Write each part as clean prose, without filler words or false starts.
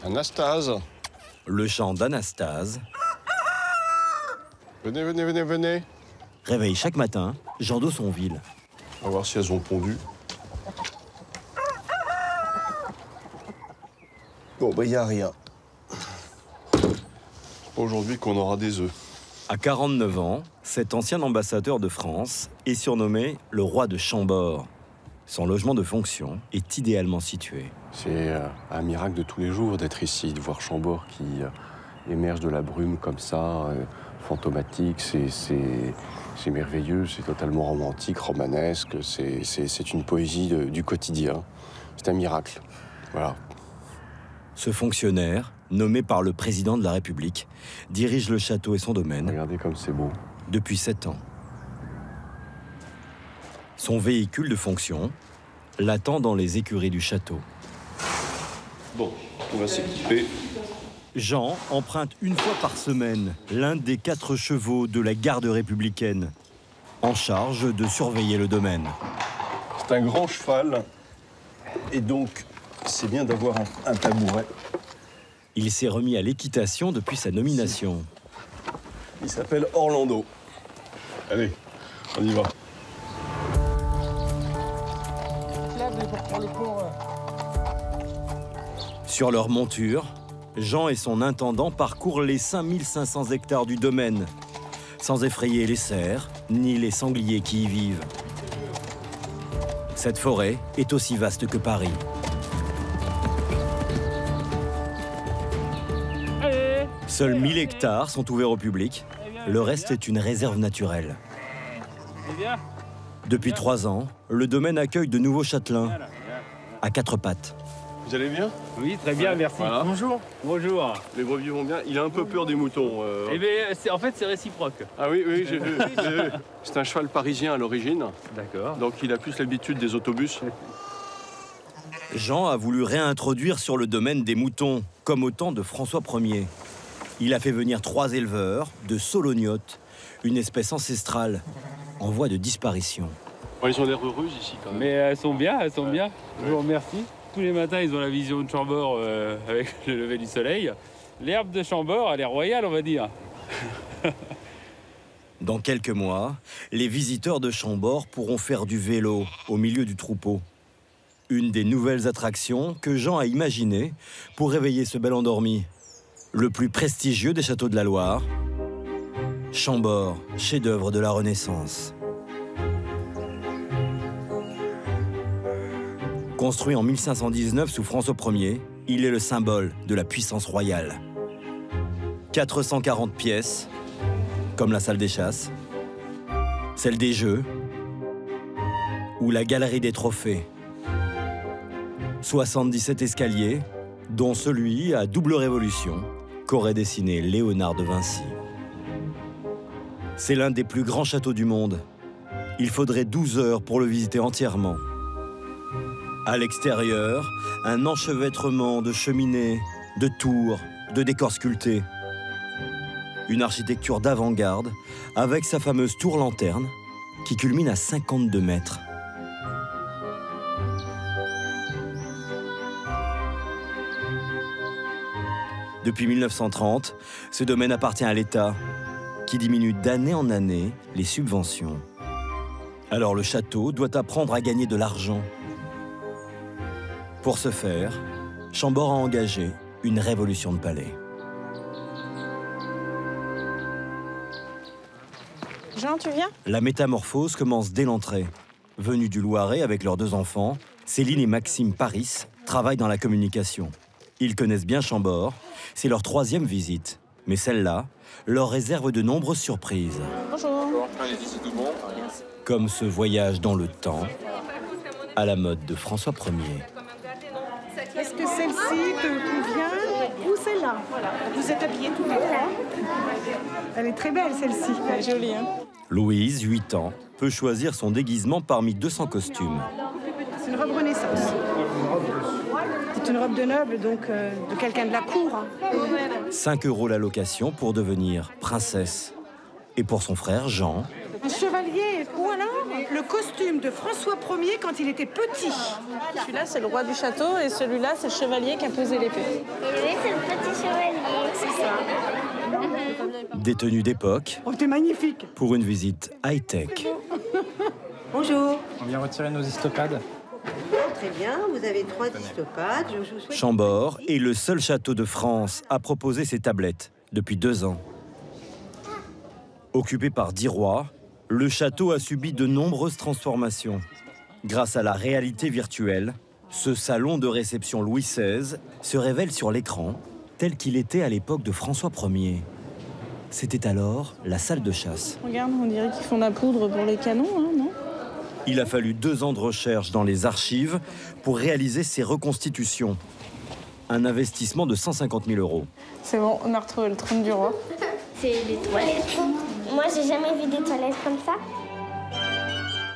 Anastase. Le chant d'Anastase. Venez, venez, venez, venez. Réveille chaque matin Jean d'Aussonville. On va voir si elles ont pondu. Bon, bah, il n'y a rien. C'est pas aujourd'hui qu'on aura des œufs. À 49 ans, cet ancien ambassadeur de France est surnommé le roi de Chambord. Son logement de fonction est idéalement situé. C'est un miracle de tous les jours d'être ici, de voir Chambord qui émerge de la brume comme ça, fantomatique. C'est merveilleux, c'est totalement romantique, romanesque. C'est une poésie du quotidien. C'est un miracle. Voilà. Ce fonctionnaire, nommé par le président de la République, dirige le château et son domaine. Regardez comme c'est beau. Depuis 7 ans. Son véhicule de fonction l'attend dans les écuries du château. Bon, on va s'équiper. Jean emprunte une fois par semaine l'un des 4 chevaux de la garde républicaine, en charge de surveiller le domaine. C'est un grand cheval, et donc c'est bien d'avoir un tabouret. Il s'est remis à l'équitation depuis sa nomination. Il s'appelle Orlando. Allez, on y va. Sur leur monture, Jean et son intendant parcourent les 5500 hectares du domaine, sans effrayer les cerfs ni les sangliers qui y vivent. Cette forêt est aussi vaste que Paris. Seuls 1000 hectares sont ouverts au public. Le reste est une réserve naturelle. Depuis 3 ans, le domaine accueille de nouveaux châtelains à 4 pattes. Vous allez bien? Oui, très bien, merci. Voilà. Bonjour. Bonjour. Les brebis vont bien. Il a un peu peur des moutons. Eh bien, en fait, c'est réciproque. Ah oui, oui, j'ai vu. C'est un cheval parisien à l'origine. D'accord. Donc il a plus l'habitude des autobus. Jean a voulu réintroduire sur le domaine des moutons, comme au temps de François Ier. Il a fait venir 3 éleveurs de solognotes, une espèce ancestrale en voie de disparition. Bon, ils ont l'air heureuses ici quand même. Mais elles sont bien, elles sont bien. Je vous remercie. Tous les matins, ils ont la vision de Chambord avec le lever du soleil. L'herbe de Chambord, elle est royale, on va dire. Dans quelques mois, les visiteurs de Chambord pourront faire du vélo au milieu du troupeau. Une des nouvelles attractions que Jean a imaginées pour réveiller ce bel endormi. Le plus prestigieux des châteaux de la Loire, Chambord, chef-d'œuvre de la Renaissance. Construit en 1519 sous François Ier, il est le symbole de la puissance royale. 440 pièces, comme la salle des chasses, celle des jeux ou la galerie des trophées. 77 escaliers, dont celui à double révolution qu'aurait dessiné Léonard de Vinci. C'est l'un des plus grands châteaux du monde. Il faudrait 12 heures pour le visiter entièrement. À l'extérieur, un enchevêtrement de cheminées, de tours, de décors sculptés. Une architecture d'avant-garde avec sa fameuse tour-lanterne qui culmine à 52 mètres. Depuis 1930, ce domaine appartient à l'État, qui diminue d'année en année les subventions. Alors le château doit apprendre à gagner de l'argent. Pour ce faire, Chambord a engagé une révolution de palais. Jean, tu viens? La métamorphose commence dès l'entrée. Venus du Loiret avec leurs 2 enfants, Céline et Maxime Paris travaillent dans la communication. Ils connaissent bien Chambord, c'est leur 3e visite. Mais celle-là leur réserve de nombreuses surprises. Bonjour. Allez-y, c'est tout bon. Comme ce voyage dans le temps, à la mode de François Ier. Est-ce que celle-ci te convient ou celle-là? Vous êtes habillés tous les 3. Elle est très belle, celle-ci. Elle est jolie, hein? Louise, 8 ans, peut choisir son déguisement parmi 200 costumes. C'est une robe Renaissance. C'est une robe de noble, donc de quelqu'un de la cour. Hein. 5 € la location pour devenir princesse. Et pour son frère, Jean, Un chevalier, ou alors le costume de François Ier quand il était petit. Celui-là, c'est le roi du château et celui-là, c'est le chevalier qui a posé l'épée. Et lui, c'est le petit chevalier. C'est ça. Des tenues d'époque Oh, t'es magnifique. pour une visite high-tech. Bonjour. On vient retirer nos histopades. Très bien, vous avez 3 histopades. Je vous souhaite... Chambord est le seul château de France à proposer ces tablettes depuis 2 ans. Occupé par 10 rois, le château a subi de nombreuses transformations. Grâce à la réalité virtuelle, ce salon de réception Louis XVI se révèle sur l'écran tel qu'il était à l'époque de François Ier. C'était alors la salle de chasse. Regarde, on dirait qu'ils font la poudre pour les canons, hein, non? Il a fallu 2 ans de recherche dans les archives pour réaliser ces reconstitutions. Un investissement de 150 000 €. C'est bon, on a retrouvé le trône du roi. C'est les toilettes. Moi, j'ai jamais vu des toilettes comme ça.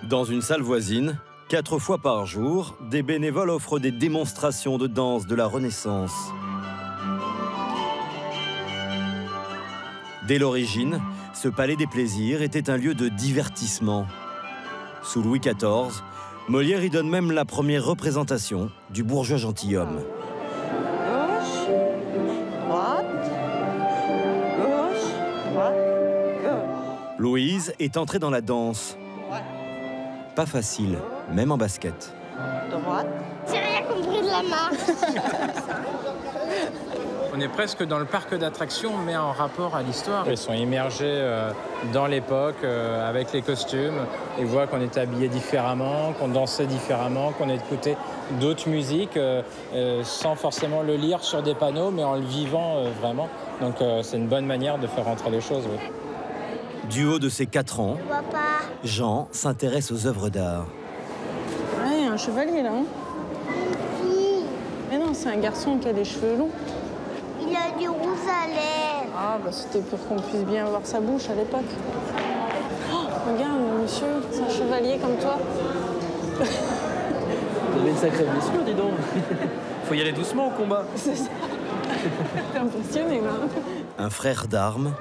Dans une salle voisine, 4 fois par jour, des bénévoles offrent des démonstrations de danse de la Renaissance. Dès l'origine, ce palais des plaisirs était un lieu de divertissement. Sous Louis XIV, Molière y donne même la première représentation du bourgeois gentilhomme. Gauche, droite, gauche, droite, gauche. Louise est entrée dans la danse. Pas facile, même en basket. Droite. J'ai rien compris de la marche. On est presque dans le parc d'attractions, mais en rapport à l'histoire. Ils sont immergés dans l'époque, avec les costumes. Ils voient qu'on était habillés différemment, qu'on dansait différemment, qu'on écoutait d'autres musiques, sans forcément le lire sur des panneaux, mais en le vivant vraiment. Donc c'est une bonne manière de faire rentrer les choses. Oui. Du haut de ses 4 ans, Je vois pas. Jean s'intéresse aux œuvres d'art. Ouais, il y a un chevalier, là. Hein. Mais non, c'est un garçon qui a des cheveux longs. Il a du rouge à lèvres. Ah, bah c'était pour qu'on puisse bien voir sa bouche à l'époque. Oh, regarde, monsieur, c'est un chevalier comme toi. Vous avez une sacrée blessure, dis donc. Faut y aller doucement au combat. C'est ça. T'es impressionné, là. Un frère d'armes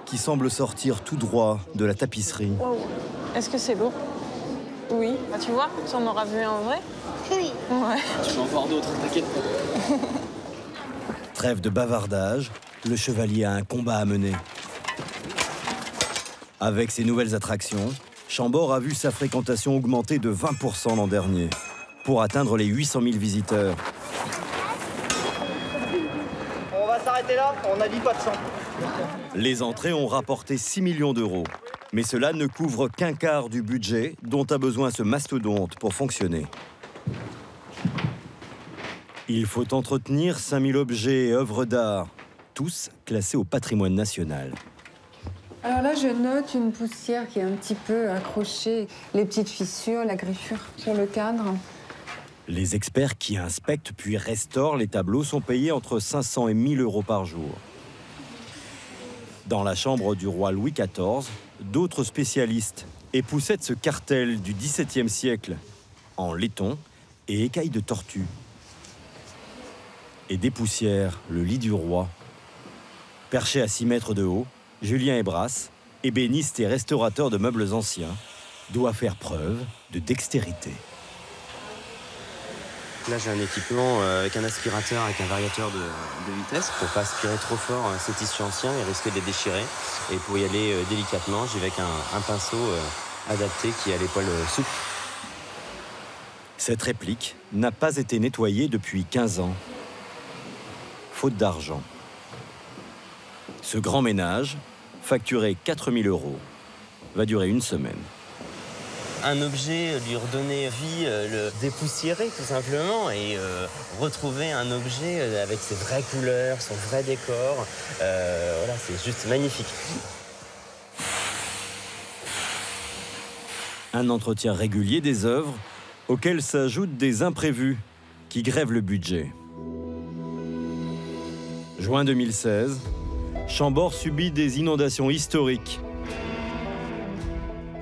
qui semble sortir tout droit de la tapisserie. Wow. Est-ce que c'est lourd? Oui. Ah, tu vois, si on aura vu en vrai. Oui. Ouais. Tu vas en voir d'autres, t'inquiète pas. Trêve de bavardage, le chevalier a un combat à mener. Avec ses nouvelles attractions, Chambord a vu sa fréquentation augmenter de 20% l'an dernier, pour atteindre les 800 000 visiteurs. On va s'arrêter là, on n'a dit pas de sang. Les entrées ont rapporté 6 millions d'euros. Mais cela ne couvre qu'un quart du budget dont a besoin ce mastodonte pour fonctionner. Il faut entretenir 5000 objets et œuvres d'art, tous classés au patrimoine national. Alors là, je note une poussière qui est un petit peu accrochée, les petites fissures, la griffure sur le cadre. Les experts qui inspectent puis restaurent les tableaux sont payés entre 500 et 1000 € par jour. Dans la chambre du roi Louis XIV, d'autres spécialistes époussettent ce cartel du XVIIe siècle en laiton et écailles de tortue. Et dépoussièrent le lit du roi. Perché à 6 mètres de haut, Julien Hébrasse, ébéniste et restaurateur de meubles anciens, doit faire preuve de dextérité. Là, j'ai un équipement avec un aspirateur, avec un variateur de vitesse pour pas aspirer trop fort ces tissus anciens et risquer de les déchirer. Et pour y aller délicatement, j'y vais avec un pinceau adapté qui a les poils souples. Cette réplique n'a pas été nettoyée depuis 15 ans. Faute d'argent. Ce grand ménage, facturé 4 000 €, va durer une semaine. Un objet, lui redonner vie, le dépoussiérer tout simplement et retrouver un objet avec ses vraies couleurs, son vrai décor. Voilà, c'est juste magnifique. Un entretien régulier des œuvres auxquelles s'ajoutent des imprévus qui grèvent le budget. Juin 2016, Chambord subit des inondations historiques.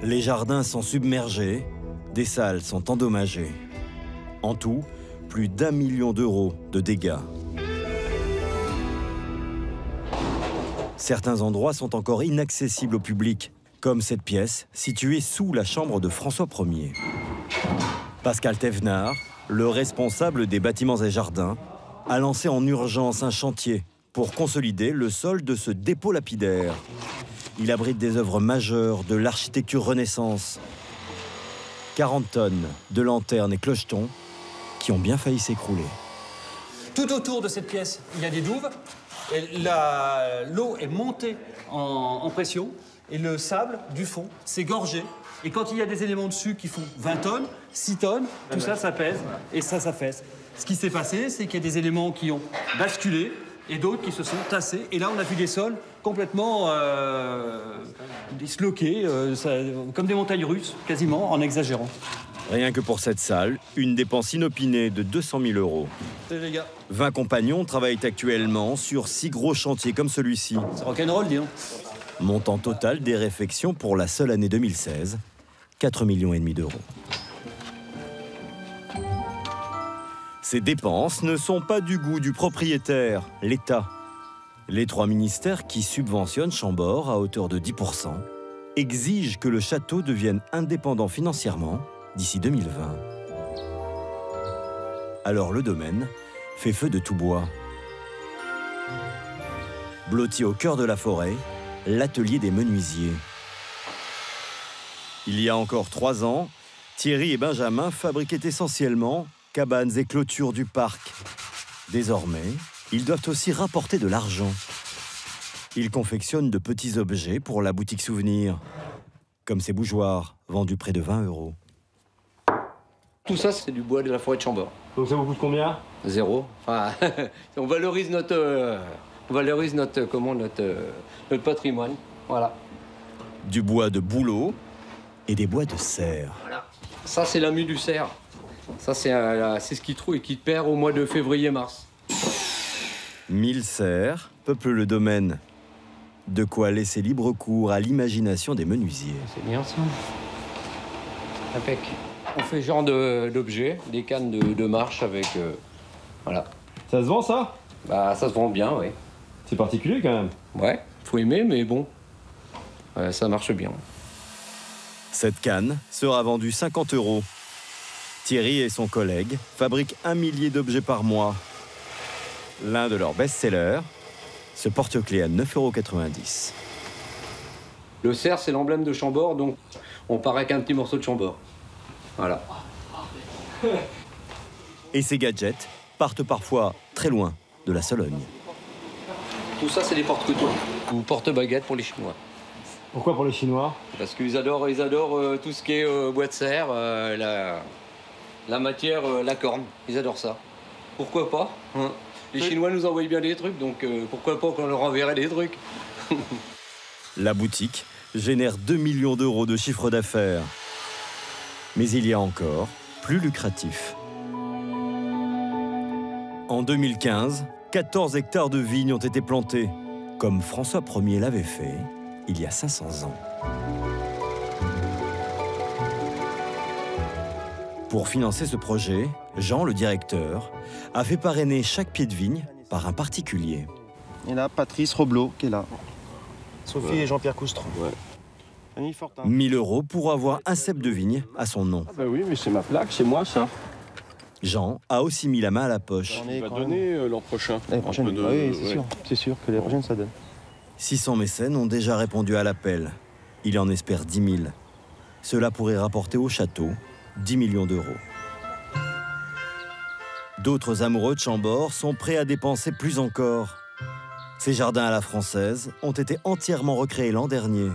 Les jardins sont submergés, des salles sont endommagées. En tout, plus d'1 million d'euros de dégâts. Certains endroits sont encore inaccessibles au public, Comme cette pièce située sous la chambre de François Ier. Pascal Thévenard, le responsable des bâtiments et jardins, a lancé en urgence un chantier pour consolider le sol de ce dépôt lapidaire. Il abrite des œuvres majeures de l'architecture Renaissance. 40 tonnes de lanternes et clochetons qui ont bien failli s'écrouler. Tout autour de cette pièce, il y a des douves. L'eau est montée en pression et le sable du fond s'est gorgé. Et quand il y a des éléments dessus qui font 20 tonnes, 6 tonnes, tout ça, ça pèse et ça s'affaisse. Ce qui s'est passé, c'est qu'il y a des éléments qui ont basculé et d'autres qui se sont tassés. Et là, on a vu des sols complètement disloqués, comme des montagnes russes, quasiment, en exagérant. Rien que pour cette salle, une dépense inopinée de 200 000 €. Salut les gars. 20 compagnons travaillent actuellement sur 6 gros chantiers comme celui-ci. C'est rock'n'roll, dis donc. Montant total des réfections pour la seule année 2016, 4,5 millions d'euros. Ces dépenses ne sont pas du goût du propriétaire, l'État. Les 3 ministères qui subventionnent Chambord à hauteur de 10% exigent que le château devienne indépendant financièrement d'ici 2020. Alors le domaine fait feu de tout bois. Blotti au cœur de la forêt, l'atelier des menuisiers. Il y a encore 3 ans, Thierry et Benjamin fabriquaient essentiellement cabanes et clôtures du parc. Désormais, ils doivent aussi rapporter de l'argent. Ils confectionnent de petits objets pour la boutique souvenir, comme ces bougeoirs vendus près de 20 €. Tout ça, c'est du bois de la forêt de Chambord. Donc ça vous coûte combien? 0. Enfin, on valorise notre patrimoine. Voilà. Du bois de bouleau et des bois de serre. Voilà. Ça, c'est la mue du cerf. Ça, c'est ce qui trouve et qui perd au mois de février-mars. 1000 serres peuplent le domaine. De quoi laisser libre cours à l'imagination des menuisiers. C'est bien ça. Impec. On fait ce genre d'objets, des cannes de marche avec... voilà. Ça se vend, ça? Bah, ça se vend bien, oui. C'est particulier, quand même. Ouais, faut aimer, mais bon, ça marche bien. Cette canne sera vendue 50 €. Thierry et son collègue fabriquent 1 millier d'objets par mois. L'un de leurs best-sellers, ce porte-clés à 9,90 €. Le cerf, c'est l'emblème de Chambord, donc on part avec un petit morceau de Chambord. Voilà. Et ces gadgets partent parfois très loin de la Sologne. Tout ça, c'est des porte-couteaux ou porte-baguettes pour les Chinois. Pourquoi pour les Chinois? Parce qu'ils adorent tout ce qui est bois de serre, la matière, la corne. Ils adorent ça. Pourquoi pas, hein? Les Chinois nous envoient bien des trucs, donc pourquoi pas qu'on leur enverrait des trucs. La boutique génère 2 millions € de chiffre d'affaires. Mais il y a encore plus lucratif. En 2015, 14 hectares de vignes ont été plantés, comme François Ier l'avait fait il y a 500 ans. Pour financer ce projet, Jean, le directeur, a fait parrainer chaque pied de vigne par un particulier. Et là, Patrice Roblot qui est là. Sophie et Jean-Pierre Coustron. Ouais. 1 000 € pour avoir un cep de vigne à son nom. Ah bah oui, mais c'est ma plaque, c'est moi ça. Jean a aussi mis la main à la poche. On va donner l'an prochain. L'année prochaine, oui, c'est sûr. C'est sûr que l'année prochaine, ça donne. 600 mécènes ont déjà répondu à l'appel. Il en espère 10 000. Cela pourrait rapporter au château 10 millions €. D'autres amoureux de Chambord sont prêts à dépenser plus encore. Ces jardins à la française ont été entièrement recréés l'an dernier,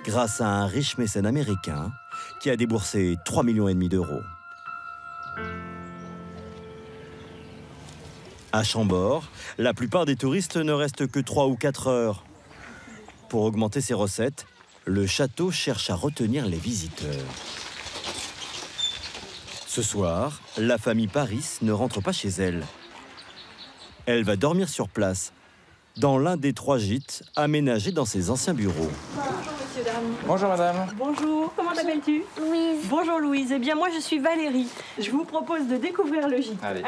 grâce à un riche mécène américain qui a déboursé 3,5 millions €. À Chambord, la plupart des touristes ne restent que 3 ou 4 heures. Pour augmenter ses recettes, le château cherche à retenir les visiteurs. Ce soir, la famille Paris ne rentre pas chez elle. Elle va dormir sur place, dans l'un des 3 gîtes aménagés dans ses anciens bureaux. Bonjour monsieur, dame. Bonjour madame. Bonjour, comment t'appelles-tu? Louise. Bonjour Louise, eh bien moi je suis Valérie. Je vous propose de découvrir le gîte. Allez.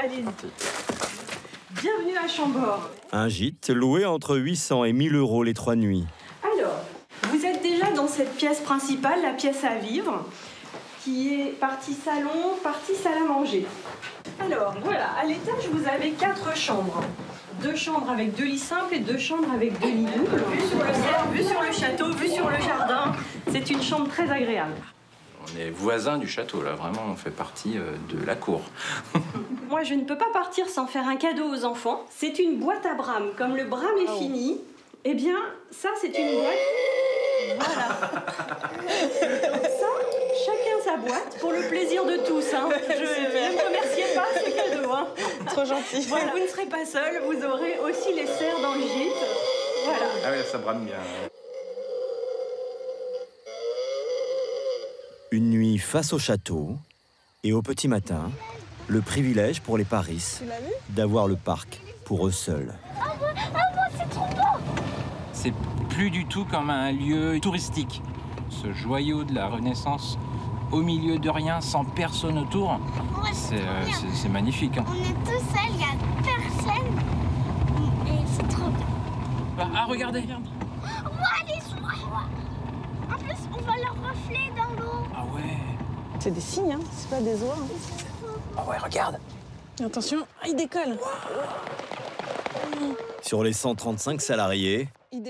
Bienvenue à Chambord. Un gîte loué entre 800 et 1 000 € les 3 nuits. Alors, vous êtes déjà dans dans cette pièce principale, la pièce à vivre, qui est partie salon, partie salle à manger. Alors voilà, à l'étage vous avez 4 chambres. 2 chambres avec 2 lits simples et 2 chambres avec 2 lits doubles. Vue sur le cerf, vue sur le château, vue sur le jardin. C'est une chambre très agréable. On est voisins du château, là, vraiment, on fait partie de la cour. Moi, je ne peux pas partir sans faire un cadeau aux enfants. C'est une boîte à Bram. Comme le Bram est fini, eh bien, ça, c'est une boîte. Voilà. Donc ça, chacun sa boîte, pour le plaisir de tous. Hein. Ne me remerciez pas, c'est cadeau. Hein. Trop gentil. Voilà, vous ne serez pas seul, vous aurez aussi les cerfs dans le gîte. Voilà. Ah oui, ça brame bien. Une nuit face au château, et au petit matin, le privilège pour les Paris d'avoir le parc pour eux seuls. Ah moi, c'est trop beau! C'est plus du tout comme un lieu touristique. Ce joyau de la Renaissance, au milieu de rien, sans personne autour, c'est magnifique. Hein. On est tout seuls, il n'y a personne. Et c'est trop bien. Ah, regardez! On va aller sur moi. En plus, on voit leur reflet dans l'eau. Ah ouais! C'est des cygnes, hein, c'est pas des oies. Hein. Ah ouais, regarde! Attention, il décolle. Sur les 135 salariés,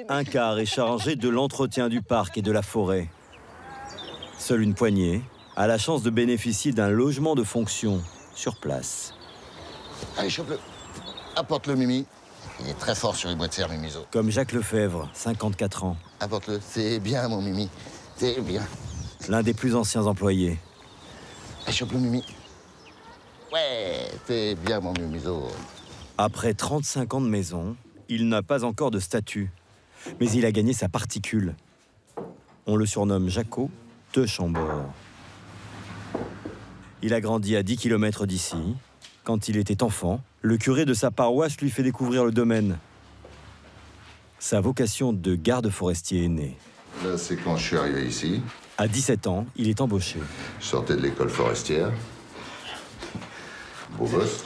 un quart est chargé de l'entretien du parc et de la forêt. Seule une poignée a la chance de bénéficier d'un logement de fonction sur place. Allez, chope-le. Apporte-le, Mimi. Il est très fort sur les bois de serre, Mimizo. Comme Jacques Lefebvre, 54 ans. Apporte-le. C'est bien, mon Mimi. C'est bien. L'un des plus anciens employés. Allez, chope-le, Mimi. Ouais, c'est bien, mon Mimizo. Après 35 ans de maison, il n'a pas encore de statut. Mais il a gagné sa particule. On le surnomme Jaco de Chambord. Il a grandi à 10 km d'ici. Quand il était enfant, le curé de sa paroisse lui fait découvrir le domaine. Sa vocation de garde forestier est née. Là, c'est quand je suis arrivé ici. À 17 ans, il est embauché. Je sortais de l'école forestière. Beau gosse.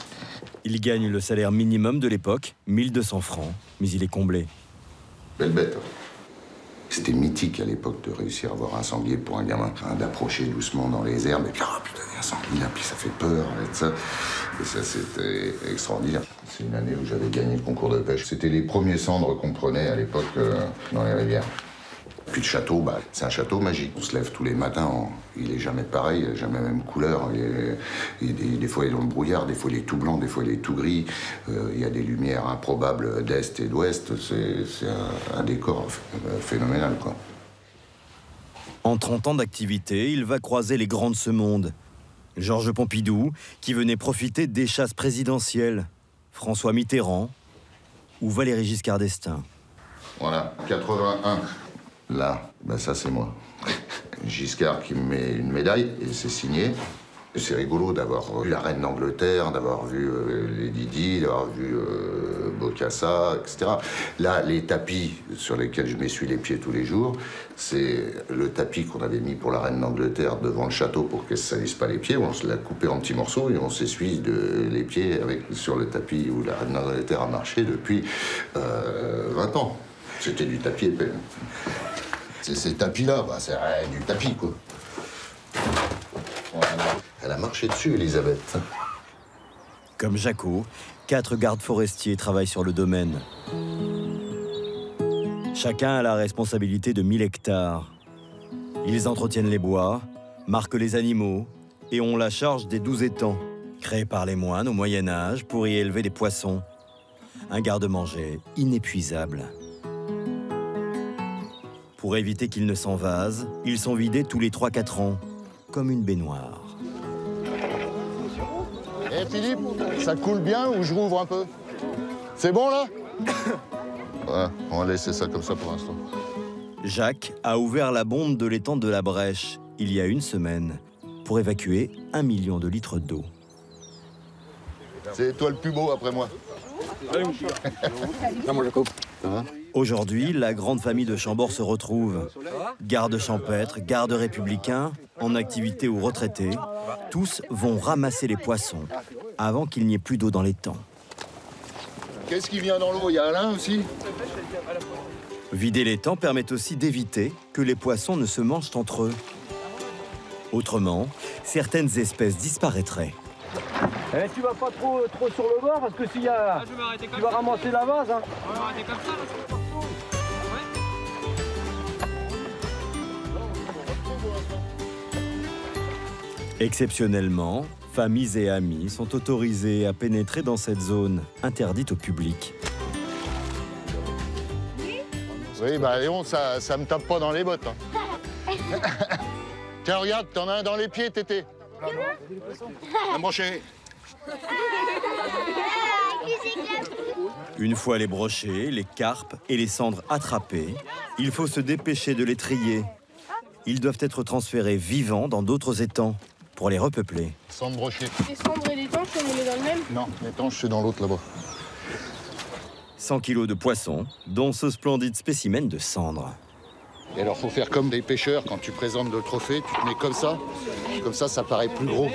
Il gagne le salaire minimum de l'époque, 1200 francs, mais il est comblé. Belle bête. C'était mythique à l'époque de réussir à voir un sanglier pour un gamin, d'approcher doucement dans les herbes, et puis, oh putain, il y a un sanglier là, puis ça fait peur, et ça. Et ça, c'était extraordinaire. C'est une année où j'avais gagné le concours de pêche. C'était les premiers cendres qu'on prenait à l'époque dans les rivières. Puis le château, bah, c'est un château magique. On se lève tous les matins, il est jamais pareil, jamais même couleur. Des fois il est dans le brouillard, des fois il est tout blanc, des fois il est tout gris. Il y a des lumières improbables d'est et d'ouest. C'est un décor phénoménal, quoi. En 30 ans d'activité, il va croiser les grands de ce monde. Georges Pompidou, qui venait profiter des chasses présidentielles. François Mitterrand ou Valéry Giscard d'Estaing. Voilà, 81. Là, ben ça c'est moi. Giscard qui me met une médaille et c'est signé. C'est rigolo d'avoir vu la reine d'Angleterre, d'avoir vu Lady Di, d'avoir vu Bokassa, etc. Là, les tapis sur lesquels je m'essuie les pieds tous les jours, c'est le tapis qu'on avait mis pour la reine d'Angleterre devant le château pour qu'elle ne se salisse pas les pieds. On se l'a coupé en petits morceaux et on s'essuie les pieds sur le tapis où la reine d'Angleterre a marché depuis 20 ans. C'était du tapis épais. Ces tapis-là, bah, c'est du tapis, quoi. Voilà. Elle a marché dessus, Elisabeth. Comme Jaco, 4 gardes forestiers travaillent sur le domaine. Chacun a la responsabilité de 1000 hectares. Ils entretiennent les bois, marquent les animaux et ont la charge des 12 étangs, créés par les moines au Moyen-Âge pour y élever des poissons. Un garde-manger inépuisable. Pour éviter qu'ils ne s'envasent, ils sont vidés tous les 3-4 ans, comme une baignoire. Eh Philippe, ça coule bien ou je rouvre un peu? C'est bon là? Ouais, on va laisser ça comme ça pour l'instant. Jacques a ouvert la bombe de l'étang de la Brèche il y a une semaine pour évacuer 1 million de litres d'eau. C'est toi le plus beau après moi. Aujourd'hui, la grande famille de Chambord se retrouve. Gardes champêtres, gardes républicains, en activité ou retraités, tous vont ramasser les poissons avant qu'il n'y ait plus d'eau dans l'étang. Qu'est-ce qui vient dans l'eau? Il y a Alain aussi? Vider l'étang permet aussi d'éviter que les poissons ne se mangent entre eux. Autrement, certaines espèces disparaîtraient. Eh, tu vas pas trop sur le bord parce que s'il y a... tu vas ramasser la vase. Hein. On va m'arrêter comme ça parce que... Exceptionnellement, familles et amis sont autorisés à pénétrer dans cette zone interdite au public. Oui, bah Léon, ça me tape pas dans les bottes. Hein. Tiens, regarde, t'en as un dans les pieds, Tété. Un brochet. Une fois les brochets, les carpes et les cendres attrapées, il faut se dépêcher de les trier. Ils doivent être transférés vivants dans d'autres étangs pour les repeupler. Cendres brochées. Les cendres et les tanches, on les met dans le même? Non, les tanches, c'est dans l'autre là-bas. 100 kilos de poissons, dont ce splendide spécimen de cendre. Et alors, faut faire comme des pêcheurs, quand tu présentes le trophée, tu te mets comme ça. Comme ça paraît plus gros.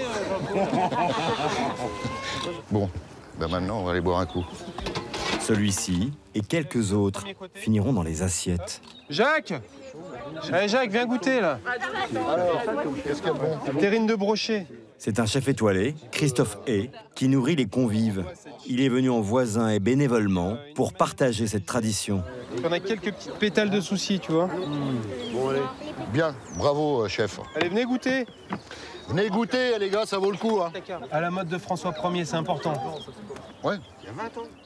Bon, ben maintenant, on va aller boire un coup. Celui-ci et quelques autres finiront dans les assiettes. Jacques! Allez, Jacques, viens goûter, là. Alors, qu'est-ce qu'il y a de bon? Terrine de brochet. C'est un chef étoilé, Christophe Hay, qui nourrit les convives. Il est venu en voisin et bénévolement pour partager cette tradition. On a quelques petites pétales de soucis, tu vois. Bon, allez. Bien, bravo, chef. Allez, venez goûter. Venez goûter, les gars, ça vaut le coup. Hein. À la mode de François Ier, c'est important. Ouais.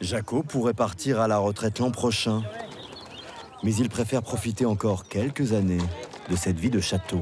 Jaco pourrait partir à la retraite l'an prochain. Mais il préfère profiter encore quelques années de cette vie de château.